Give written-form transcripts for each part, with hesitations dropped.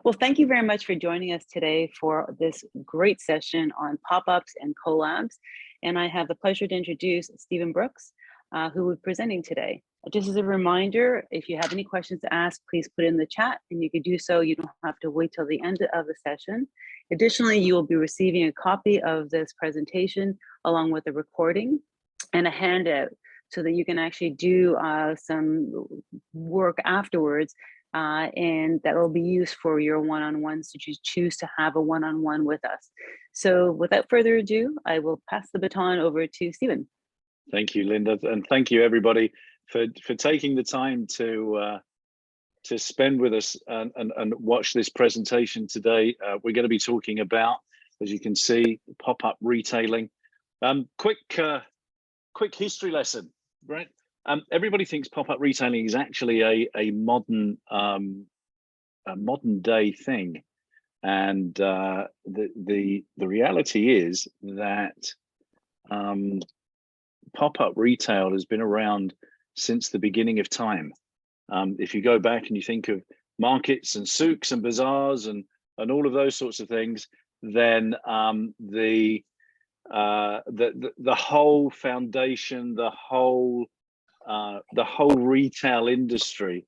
Well, thank you very much for joining us today for this great session on pop-ups and collabs. And I have the pleasure to introduce Stephen Brooks, who will be presenting today. Just as a reminder, if you have any questions to ask, please put it in the chat and you can do so. You don't have to wait till the end of the session. Additionally, you will be receiving a copy of this presentation along with a recording and a handout so that you can actually do some work afterwards, and that will be used for your one-on-ones to choose to have a one-on-one with us. So without further ado, I will pass the baton over to Stephen. Thank you, Linda, and thank you everybody for taking the time to spend with us and watch this presentation today. We're going to be talking about, as you can see, pop-up retailing. Quick history lesson, right? Everybody thinks pop-up retailing is actually a modern day thing, and the reality is that pop-up retail has been around since the beginning of time. If you go back and you think of markets and souks and bazaars and all of those sorts of things, then the whole foundation, the whole retail industry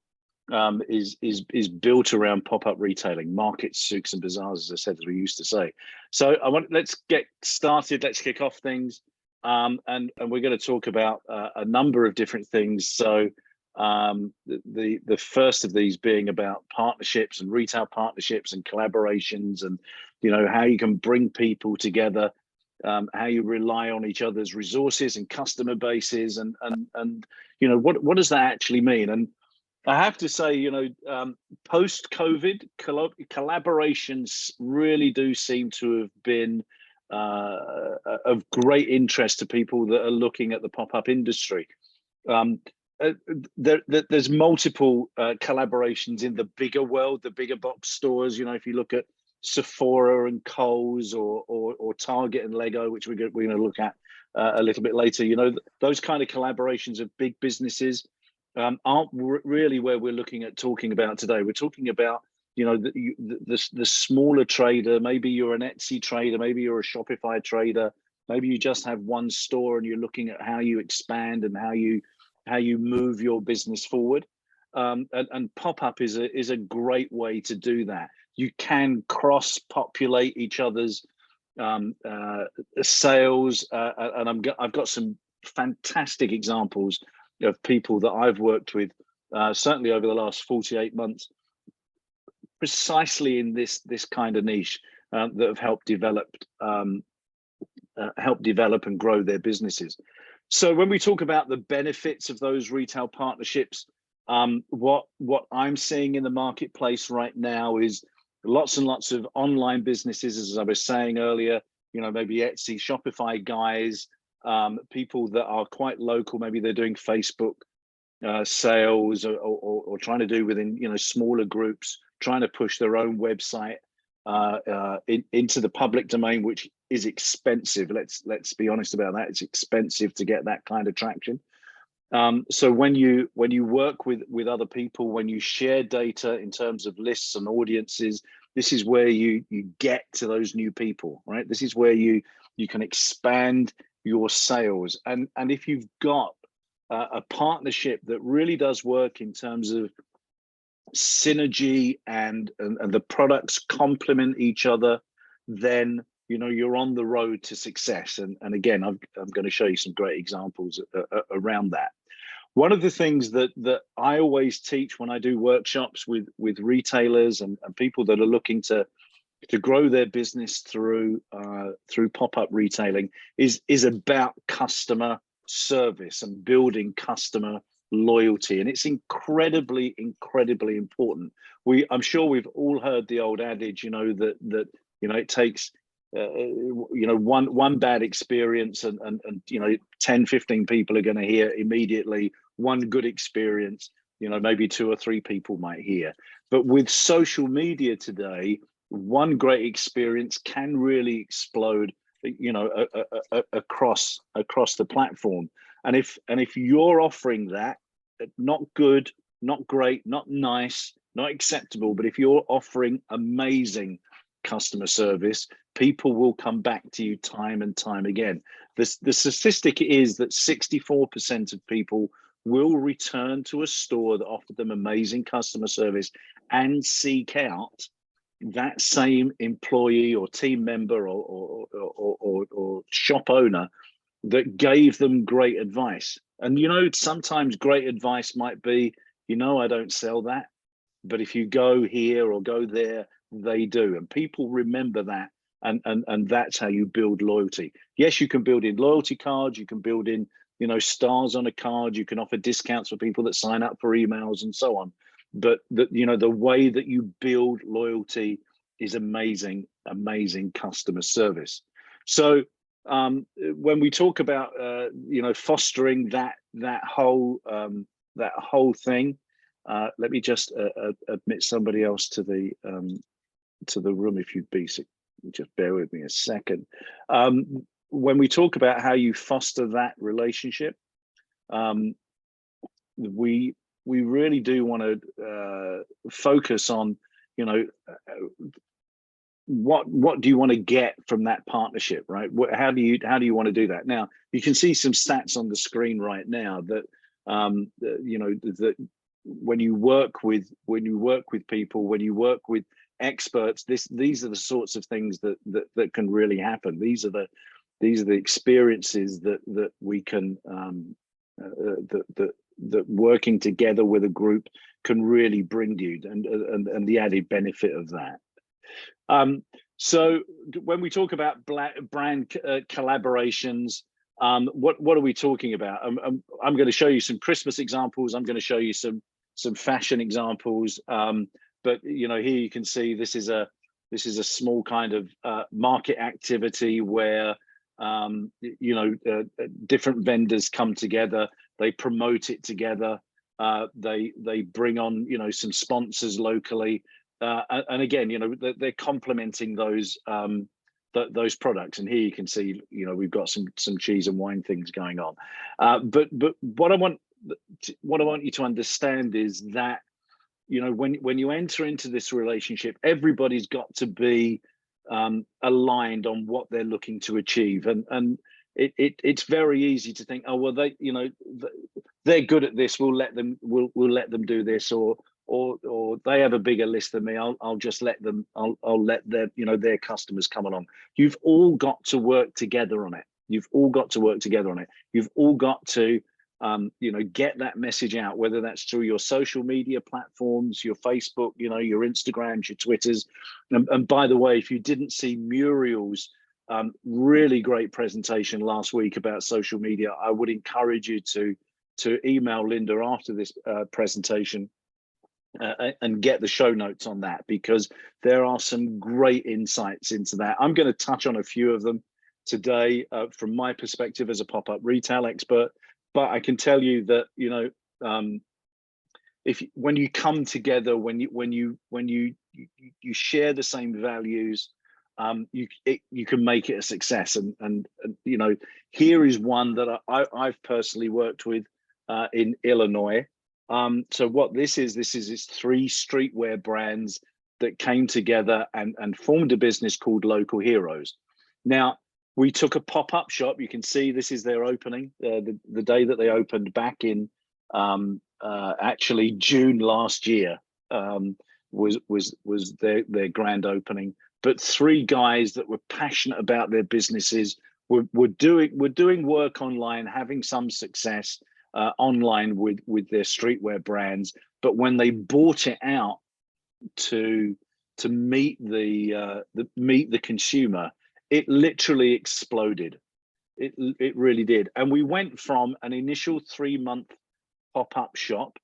is built around pop-up retailing, markets, souks and bazaars, as I said, as we used to say. So let's get started. Let's kick off things, and we're going to talk about a number of different things. So the first of these being about partnerships and retail partnerships and collaborations, and how you can bring people together. How you rely on each other's resources and customer bases, and what does that actually mean? And I have to say, post-COVID, collaborations really do seem to have been of great interest to people that are looking at the pop-up industry. There's multiple collaborations in the bigger world, the bigger box stores. If you look at Sephora and Kohl's, or Target and Lego, which we're going to look at a little bit later. Those kind of collaborations of big businesses aren't really where we're looking at talking about today. We're talking about the smaller trader. Maybe you're an Etsy trader, maybe you're a Shopify trader, maybe you just have one store and you're looking at how you expand and how you move your business forward. And pop-up is a great way to do that. You can cross-populate each other's sales, and I've got some fantastic examples of people that I've worked with, certainly over the last 48 months, precisely in this kind of niche, that have helped develop and grow their businesses. So when we talk about the benefits of those retail partnerships, what I'm seeing in the marketplace right now is lots and lots of online businesses, as I was saying earlier, maybe Etsy, Shopify guys, people that are quite local, maybe they're doing Facebook sales or trying to do within, smaller groups, trying to push their own website into the public domain, which is expensive. Let's be honest about that. It's expensive to get that kind of traction. So when you work with other people, when you share data in terms of lists and audiences, this is where you get to those new people, right? This is where you can expand your sales. And if you've got a partnership that really does work in terms of synergy and the products complement each other, then you're on the road to success. And again, I'm going to show you some great examples around that. One of the things that I always teach when I do workshops with retailers and people that are looking to grow their business through pop-up retailing is about customer service and building customer loyalty. And it's incredibly important. I'm sure we've all heard the old adage, that it takes one bad experience and 10, 15 people are going to hear immediately. One good experience, maybe 2 or 3 people might hear. But with social media today, one great experience can really explode, across the platform. And if you're offering that, not good, not great, not nice, not acceptable, but if you're offering amazing customer service, people will come back to you time and time again. The statistic is that 64% of people will return to a store that offered them amazing customer service and seek out that same employee or team member or shop owner that gave them great advice. And sometimes great advice might be, I don't sell that, but if you go here or go there, they do. And people remember that. And that's how you build loyalty. Yes, you can build in loyalty cards, you can build in, stars on a card, you can offer discounts for people that sign up for emails and so on. But the way that you build loyalty is amazing customer service. So when we talk about fostering that whole thing, let me just admit somebody else to the room, if you'd be, just bear with me a second. When we talk about how you foster that relationship, we really do want to focus on, what do you want to get from that partnership, right? How do you want to do that? Now, you can see some stats on the screen right now that that when you work with people, when you work with experts, these are the sorts of things that can really happen. These are the experiences that we can that working together with a group can really bring you, and the added benefit of that. So when we talk about brand collaborations, what are we talking about? I'm going to show you some Christmas examples. I'm going to show you some fashion examples. But here you can see this is a small kind of market activity where different vendors come together, they promote it together, they bring on some sponsors locally, and again they're complementing those products. And here you can see we've got some cheese and wine things going on, but what I want you to understand is that when you enter into this relationship, everybody's got to be aligned on what they're looking to achieve, and it's very easy to think, oh well, they're good at this, we'll let them do this, or they have a bigger list than me, I'll just let them, I'll let their customers come along. You've all got to work together on it. You've all got to get that message out, whether that's through your social media platforms, your Facebook, your Instagrams, your Twitters. And by the way, if you didn't see Muriel's really great presentation last week about social media, I would encourage you to email Linda after this presentation and get the show notes on that, because there are some great insights into that. I'm going to touch on a few of them today from my perspective as a pop-up retail expert. But I can tell you that when you come together, when you share the same values, you can make it a success. And here is one that I've personally worked with in Illinois. So what this is 3 streetwear brands that came together and formed a business called Local Heroes. Now, we took a pop-up shop. You can see this is their opening, the day that they opened back in actually June last year was their grand opening. But 3 guys that were passionate about their businesses were doing work online, having some success online with their streetwear brands. But when they bought it out to meet the consumer, it literally exploded. It really did. And we went from an initial 3-month pop-up shop,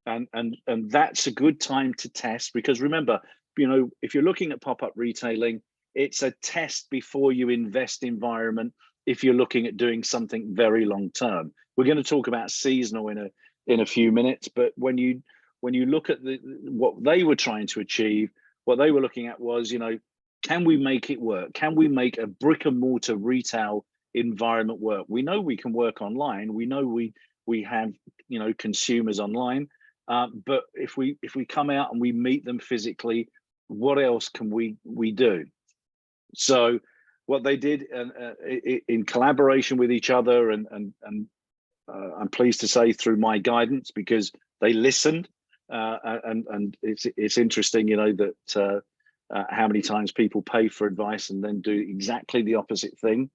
and that's a good time to test, because remember, if you're looking at pop-up retailing, it's a test before you invest environment. If you're looking at doing something very long term, we're going to talk about seasonal in a few minutes. But when you look at what they were trying to achieve, what they were looking at was, can we make it work? Can we make a brick and mortar retail environment work? We know we can work online. We know we have consumers online. but if we come out and we meet them physically, what else can we do? So what they did, in collaboration with each other, and I'm pleased to say through my guidance, because they listened, and it's interesting, you know, that how many times people pay for advice and then do exactly the opposite thing.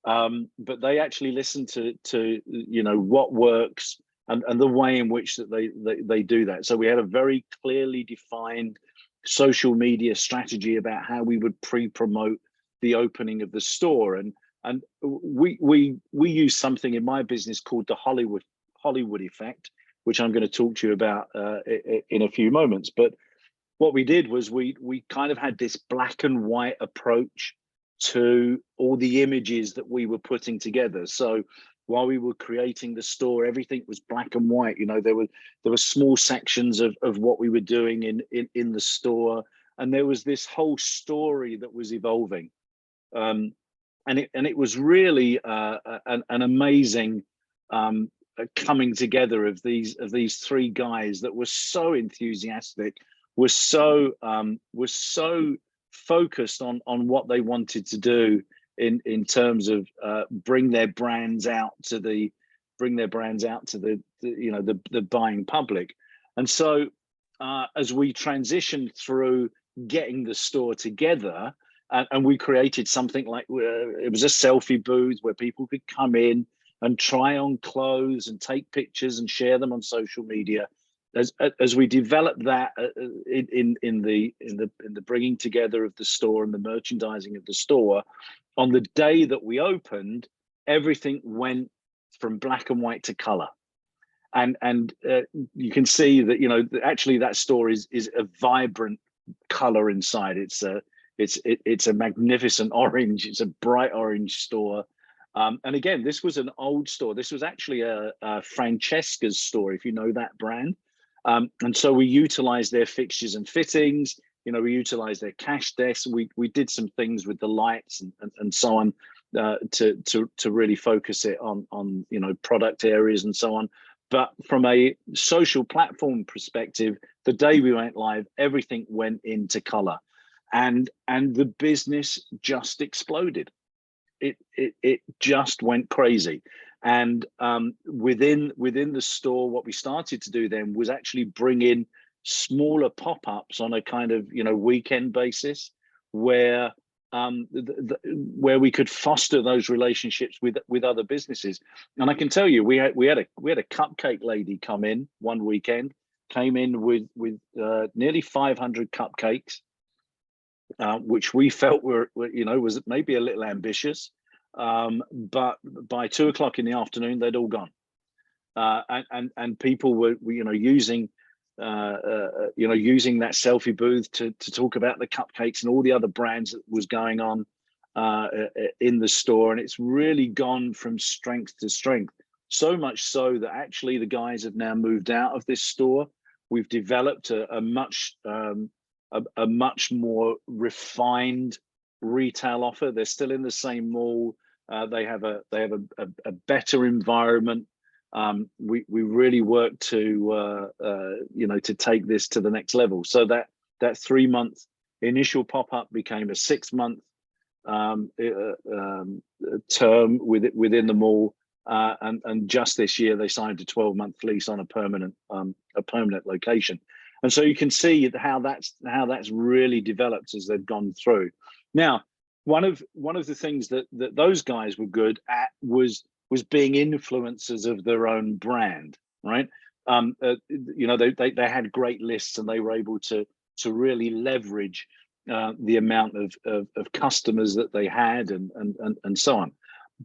But they actually listen to you know, what works, and the way in which that they do that. So we had a very clearly defined social media strategy about how we would pre-promote the opening of the store, and we use something in my business called the Hollywood effect, which I'm going to talk to you about in a few moments. But what we did was we kind of had this black and white approach to all the images that we were putting together. So while we were creating the store, everything was black and white. You know, there were small sections of what we were doing in the store, and there was this whole story that was evolving. And it was really an amazing coming together of these three guys that were so enthusiastic, were so focused on what they wanted to do in terms of bring their brands out to the you know, the buying public. And so as we transitioned through getting the store together, and we created something like, it was a selfie booth where people could come in and try on clothes and take pictures and share them on social media. As we developed that in the bringing together of the store and the merchandising of the store, on the day that we opened, everything went from black and white to color. And you can see that, you know, actually that store is a vibrant color inside. It's a magnificent orange. It's a bright orange store. And again, this was an old store. This was actually a Francesca's store, if you know that brand. And so we utilized their fixtures and fittings. You know, we utilized their cash desk. We did some things with the lights and so on to really focus it on you know, product areas and so on. But from a social platform perspective, the day we went live, everything went into color. And the business just exploded. It just went crazy. And within the store, what we started to do then was actually bring in smaller pop-ups on a kind of, you know, weekend basis, where where we could foster those relationships with other businesses. And I can tell you, we had a cupcake lady come in one weekend, came in with nearly 500 cupcakes. Which we felt were, you know, was maybe a little ambitious, but by 2 o'clock in the afternoon, they'd all gone, and people were, you know, using using that selfie booth to talk about the cupcakes and all the other brands that was going on in the store, and it's really gone from strength to strength. So much so that actually the guys have now moved out of this store. We've developed a much more refined retail offer. They're still in the same mall. They have a better environment. We really work to you know, to take this to the next level. So that 3-month initial pop-up became a 6-month term within the mall, and just this year they signed a 12-month lease on a permanent location. And so you can see how that's really developed as they've gone through. Now, one of the things that those guys were good at was being influencers of their own brand, right? You know, they had great lists, and they were able to really leverage the amount of customers that they had, and so on.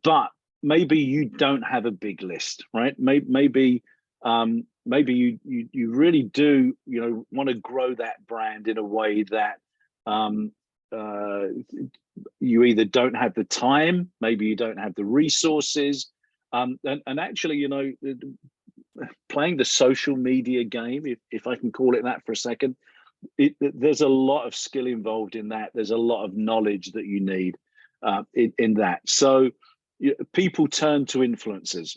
But maybe you don't have a big list, right? Maybe you really do, you know, want to grow that brand in a way that you either don't have the time, maybe you don't have the resources, and actually, you know, playing the social media game, if I can call it that for a second, there's a lot of skill involved in that. There's a lot of knowledge that you need in that. So people turn to influencers,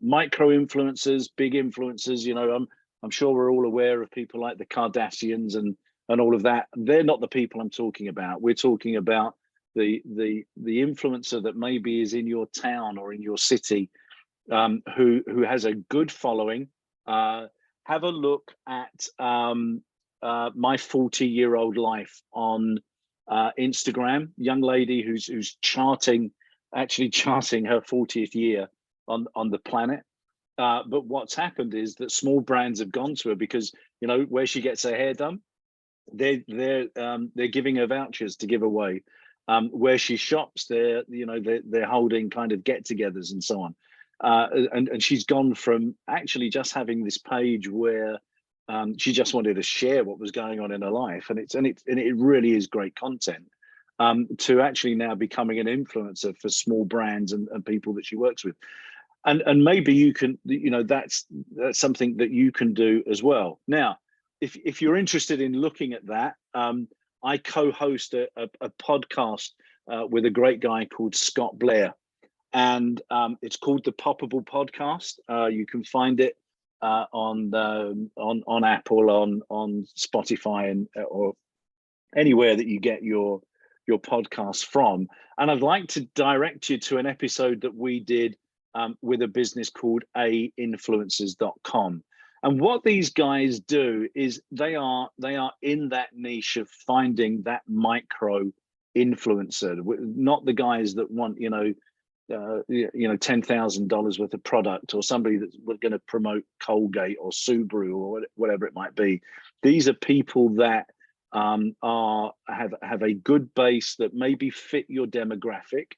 micro influencers, big influencers. You know, I'm sure we're all aware of people like the Kardashians and all of that. They're not the people I'm talking about. We're talking about the influencer that maybe is in your town or in your city, who has a good following. Have a look at My 40-Year-Old Life on Instagram. Young lady who's actually charting her 40th year on the planet. But what's happened is that small brands have gone to her because, you know, where she gets her hair done, they're giving her vouchers to give away. Where she shops, they're holding kind of get-togethers and so on. And she's gone from actually just having this page where she just wanted to share what was going on in her life, and it really is great content, to actually now becoming an influencer for small brands and people that she works with. And maybe you can, you know, that's something that you can do as well. Now, if you're interested in looking at that, I co-host a podcast with a great guy called Scott Blair, and it's called the Poppable Podcast. You can find it on Apple, on Spotify, and or anywhere that you get your podcast from. And I'd like to direct you to an episode that we did with a business called ainfluencers.com. And what these guys do is they are in that niche of finding that micro influencer, not the guys that want, $10,000 worth of product, or somebody that's going to promote Colgate or Subaru or whatever it might be. These are people that have a good base that maybe fit your demographic,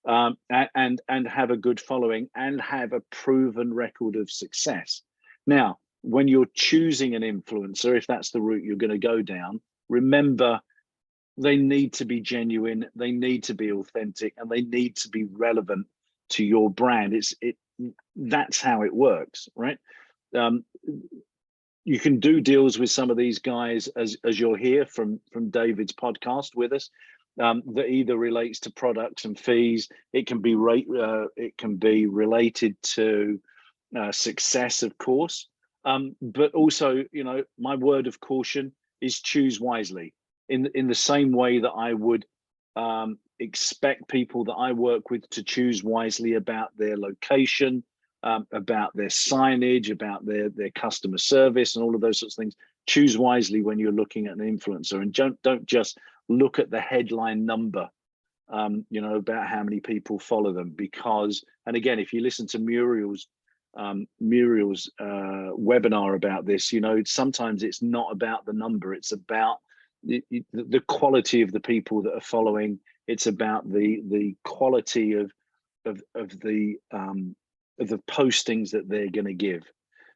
and have a good following and have a proven record of success. Now, when you're choosing an influencer, if that's the route you're going to go down, remember, they need to be genuine, they need to be authentic, and they need to be relevant to your brand. That's how it works, right? You can do deals with some of these guys, as you'll hear from David's podcast with us, that either relates to products and fees. It can be related to success, of course, but also, my word of caution is choose wisely. In the same way that I would expect people that I work with to choose wisely about their location, about their signage, about their customer service, and all of those sorts of things. Choose wisely when you're looking at an influencer, and don't just look at the headline number, about how many people follow them. Because, and again, if you listen to Muriel's webinar about this, sometimes it's not about the number, it's about the quality of the people that are following. It's about the quality of the postings that they're going to give.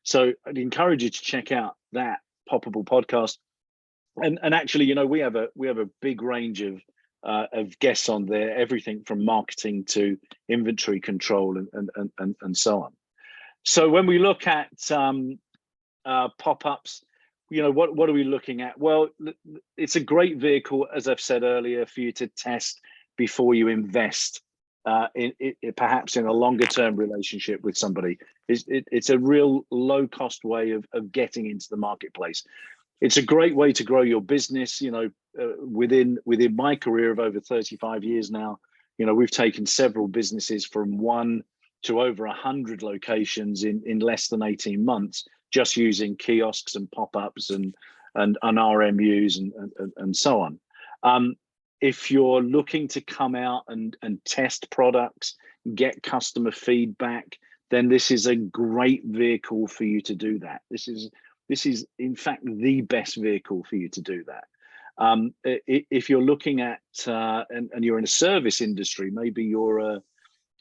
So I'd encourage you to check out that Poppable Podcast. And actually, we have a big range of guests on there, everything from marketing to inventory control and so on. So when we look at pop-ups, what are we looking at? Well, it's a great vehicle, as I've said earlier, for you to test before you invest perhaps in a longer term relationship with somebody. It's a real low cost way of getting into the marketplace. It's a great way to grow your business. Within my career of over 35 years now, we've taken several businesses from 1 to over 100 locations in less than 18 months, just using kiosks and pop-ups and RMUs and so on. If you're looking to come out and test products, get customer feedback, then this is a great vehicle for you to do that. This is in fact the best vehicle for you to do that. If you're looking at and you're in a service industry, maybe you're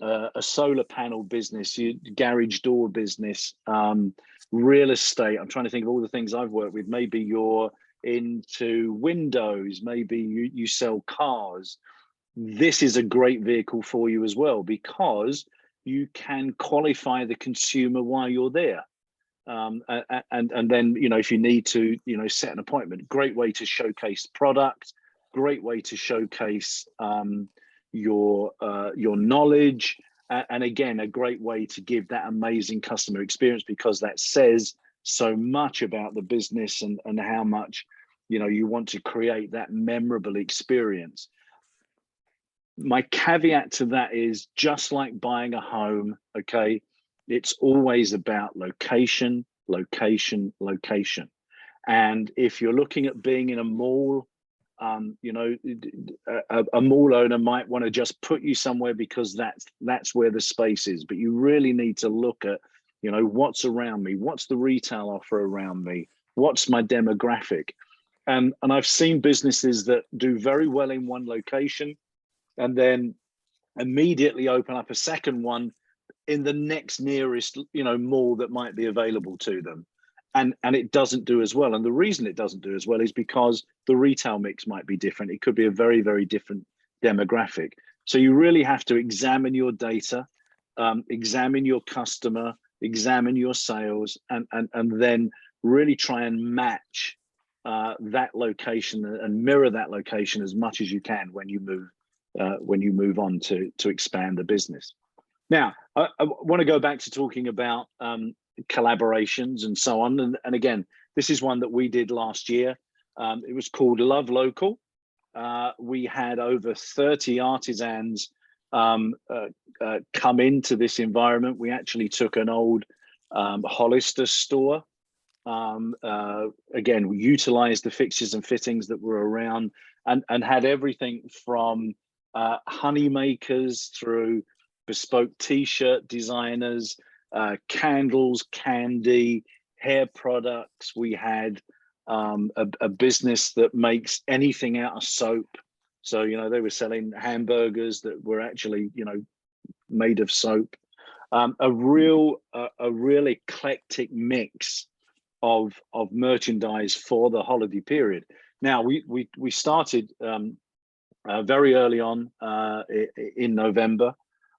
a solar panel business, garage door business, real estate. I'm trying to think of all the things I've worked with. Maybe you're into windows, maybe you sell cars. This is a great vehicle for you as well, because you can qualify the consumer while you're there. And then, if you need to, set an appointment, great way to showcase product, great way to showcase your knowledge, and again, a great way to give that amazing customer experience, because that says so much about the business and how much, you know, you want to create that memorable experience. My caveat to that is, just like buying a home, okay, it's always about location, location, location. And if you're looking at being in a mall, you know, a mall owner might want to just put you somewhere because that's where the space is. But you really need to look at, you know, what's around me, what's the retail offer around me, what's my demographic. And I've seen businesses that do very well in one location and then immediately open up a second one in the next nearest, you know, mall that might be available to them. And it doesn't do as well. And the reason it doesn't do as well is because the retail mix might be different. It could be a very, very different demographic. So you really have to examine your data, examine your customer, examine your sales, and then really try and match that location and mirror that location as much as you can when you move on to expand the business. Now, I want to go back to talking about collaborations and so on. And again, this is one that we did last year. It was called Love Local. We had over 30 artisans come into this environment. We actually took an old Hollister store. Again, we utilized the fixtures and fittings that were around and had everything from honey makers through bespoke t-shirt designers, candles, candy, hair products. We had a business that makes anything out of soap. So, you know, they were selling hamburgers that were actually, you know, made of soap. A real eclectic mix of merchandise for the holiday period. Now, we started very early on in November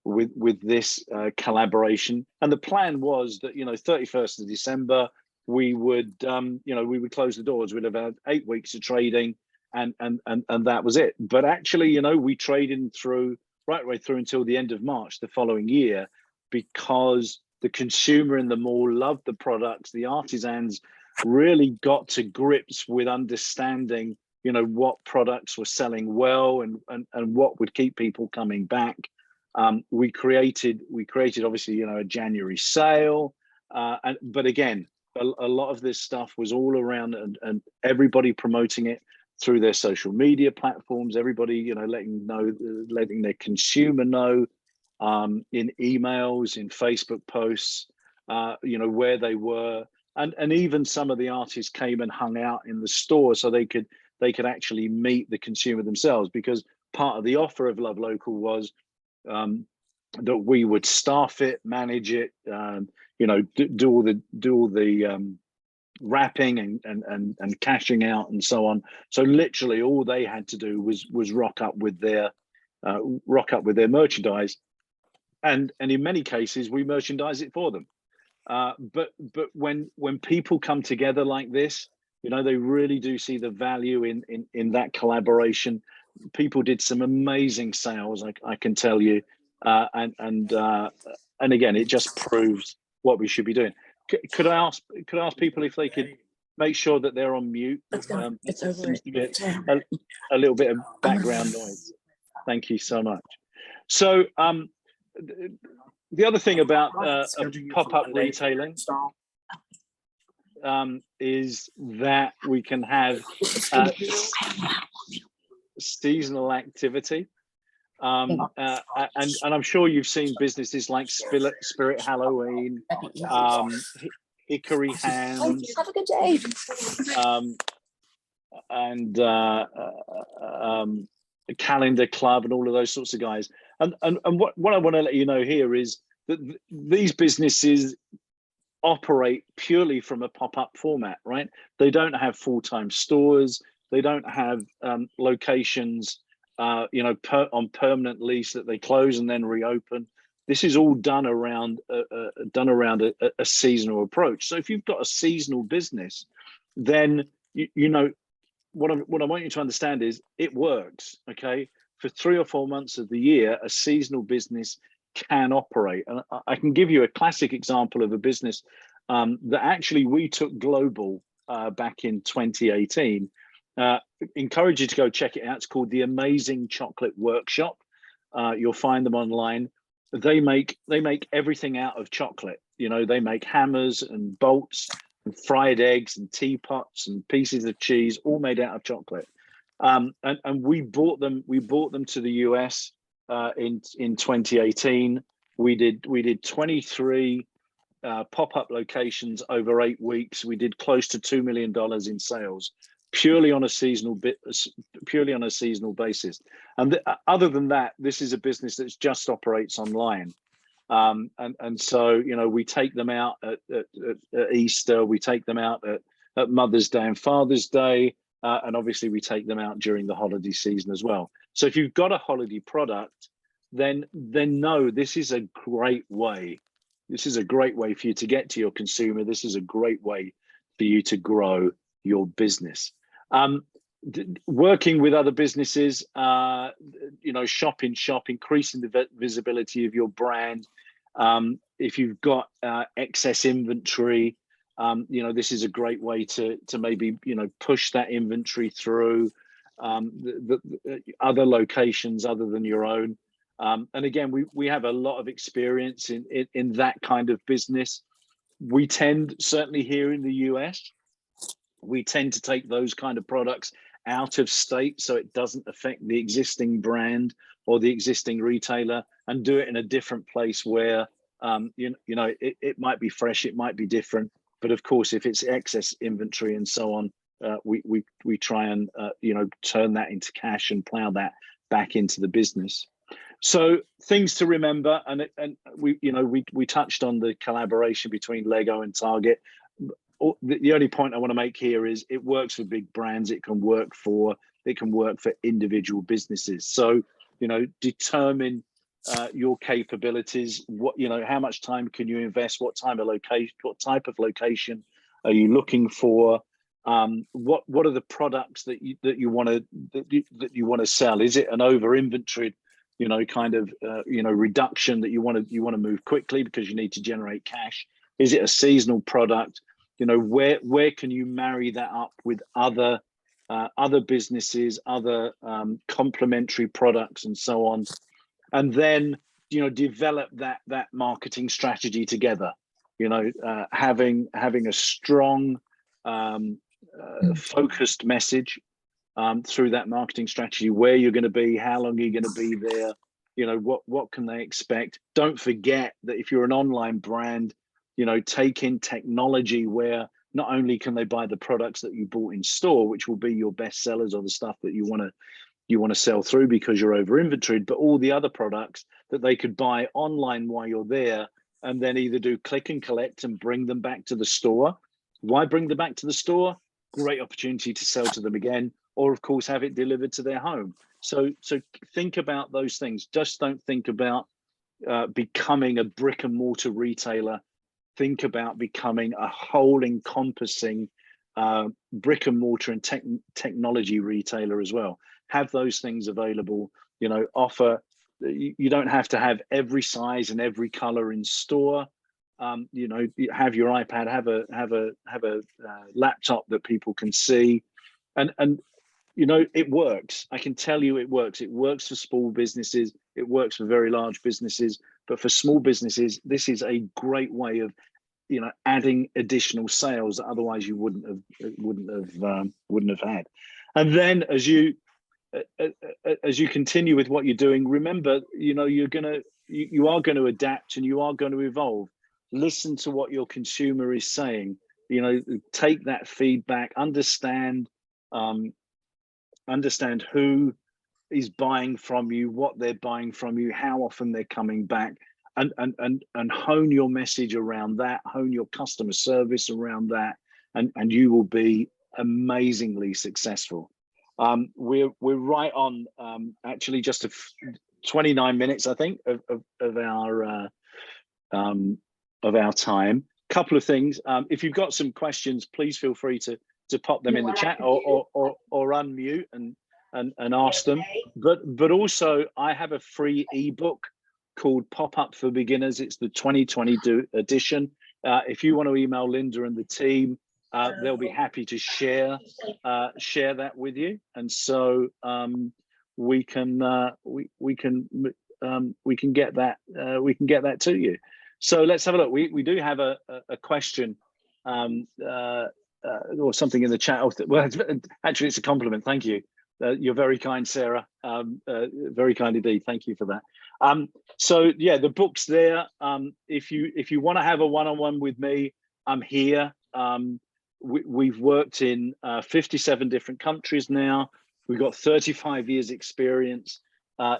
with this collaboration, and the plan was that, you know, 31st of December we would you know, we would close the doors. We'd have had 8 weeks of trading, and that was it. But actually, you know, we traded through right way through until the end of March the following year, because the consumer in the mall loved the products. The artisans really got to grips with understanding, you know, what products were selling well and what would keep people coming back. We created obviously, you know, a January sale, but again, a lot of this stuff was all around and everybody promoting it through their social media platforms. Everybody, you know, letting their consumer know in emails, in Facebook posts, you know, where they were, and even some of the artists came and hung out in the store so they could actually meet the consumer themselves, because part of the offer of Love Local was that we would staff it, manage it, you know, do all the wrapping and cashing out and so on. So literally all they had to do was rock up with their merchandise, and in many cases we merchandise it for them. But when people come together like this, you know, they really do see the value in that collaboration. People did some amazing sales, I can tell you, and again, it just proves what we should be doing. Could I ask people if they could make sure that they're on mute? It's over. Seems to be a little bit of background noise. Thank you so much. So the other thing about pop-up retailing is that we can have seasonal activity. And I'm sure you've seen businesses like Spirit Halloween, Hickory Hands, Have a good day. And Calendar Club and all of those sorts of guys. And what I want to let you know here is that these businesses operate purely from a pop-up format, right? They don't have full-time stores. They don't have locations, you know, on permanent lease that they close and then reopen. This is all done around a seasonal approach. So if you've got a seasonal business, then you know what I want you to understand is it works. Okay, for 3 or 4 months of the year, a seasonal business can operate. And I can give you a classic example of a business that actually we took global back in 2018. Encourage you to go check it out. It's called the Amazing Chocolate Workshop. You'll find them online. They make everything out of chocolate. You know, they make hammers and bolts and fried eggs and teapots and pieces of cheese, all made out of chocolate. And we bought them to the US in 2018. We did 23 pop-up locations over 8 weeks. We did close to $2 million in sales, purely on a seasonal basis. And other than that, this is a business that just operates online. And so, you know, we take them out at Easter, we take them out at Mother's Day and Father's Day, and obviously we take them out during the holiday season as well. So if you've got a holiday product, then no, this is a great way. This is a great way for you to get to your consumer. This is a great way for you to grow your business. Working with other businesses, you know, shop in shop, increasing the visibility of your brand. If you've got excess inventory, you know, this is a great way to maybe, you know, push that inventory through the other locations other than your own. And again, we have a lot of experience in that kind of business. We tend, certainly here in the US, we tend to take those kind of products out of state so it doesn't affect the existing brand or the existing retailer, and do it in a different place where you know it might be fresh, it might be different, but of course if it's excess inventory and so on, we try and you know, turn that into cash and plow that back into the business. So things to remember, and we touched on the collaboration between Lego and Target. The only point I want to make here is it works for big brands. It can work for individual businesses. So, you know, determine your capabilities. What, you know, how much time can you invest? What type of location are you looking for? What are the products that you want to sell? Is it an over inventoried, you know, kind of you know, reduction that you want to move quickly because you need to generate cash? Is it a seasonal product? You know, where can you marry that up with other businesses, other complementary products, and so on, and then, you know, develop that marketing strategy together. You know, having a strong, focused message through that marketing strategy, where you're going to be, how long you're going to be there. You know, what can they expect? Don't forget that if you're an online brand, you know, take in technology where not only can they buy the products that you bought in store, which will be your best sellers or the stuff that you want to sell through because you're over inventoried, but all the other products that they could buy online while you're there, and then either do click and collect and bring them back to the store. Why bring them back to the store? Great opportunity to sell to them again, or of course have it delivered to their home. So think about those things. Just don't think about becoming a brick and mortar retailer. Think about becoming a whole encompassing brick and mortar and technology retailer as well. Have those things available. You know, offer. You don't have to have every size and every color in store. You know, have your iPad, have a laptop that people can see, and you know, it works. I can tell you it works. It works for small businesses. It works for very large businesses. But for small businesses, this is a great way of, you know, adding additional sales that otherwise you wouldn't have had. And then as you continue with what you're doing, remember, you know, you are going to adapt and you are going to evolve. Listen to what your consumer is saying. You know, take that feedback. Understand who is buying from you, what they're buying from you, how often they're coming back. And hone your message around that, hone your customer service around that, and you will be amazingly successul. We're right on actually just 29 minutes, I think, of our time. Couple of things. If you've got some questions, please feel free to pop them in the chat or unmute and ask them. But also, I have a free ebook called Pop Up for Beginners. It's the 2022 edition. If you want to email Linda and the team, they'll be happy to share that with you, and so we can get that to you. So let's have a look. We do have a question or something in the chat. Well, actually, it's a compliment. Thank you. You're very kind, Sarah. Very kind indeed. Thank you for that. So yeah, the book's there. If you want to have a one-on-one with me, I'm here. We've worked in 57 different countries now. We've got 35 years experience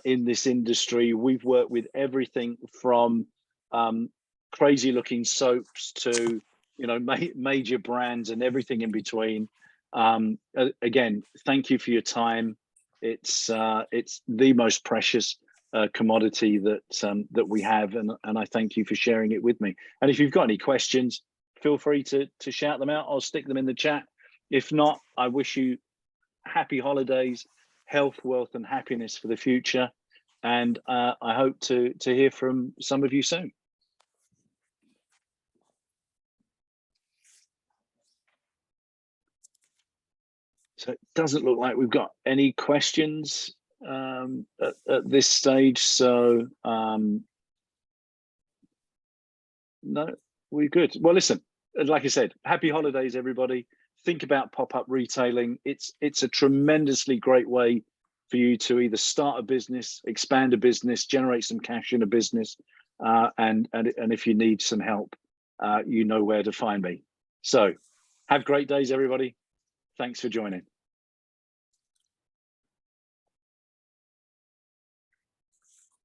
in this industry. We've worked with everything from crazy looking soaps to, you know, major brands and everything in between. Again, thank you for your time. It's the most precious commodity that we have, and I thank you for sharing it with me. And if you've got any questions, feel free to shout them out. I'll stick them in the chat. If not, I wish you happy holidays, health, wealth, and happiness for the future. And I hope to hear from some of you soon. So it doesn't look like we've got any questions at this stage. So no, we're good. Well, listen, like I said, happy holidays, everybody. Think about pop-up retailing. It's a tremendously great way for you to either start a business, expand a business, generate some cash in a business, and if you need some help, you know where to find me. So have great days, everybody. Thanks for joining.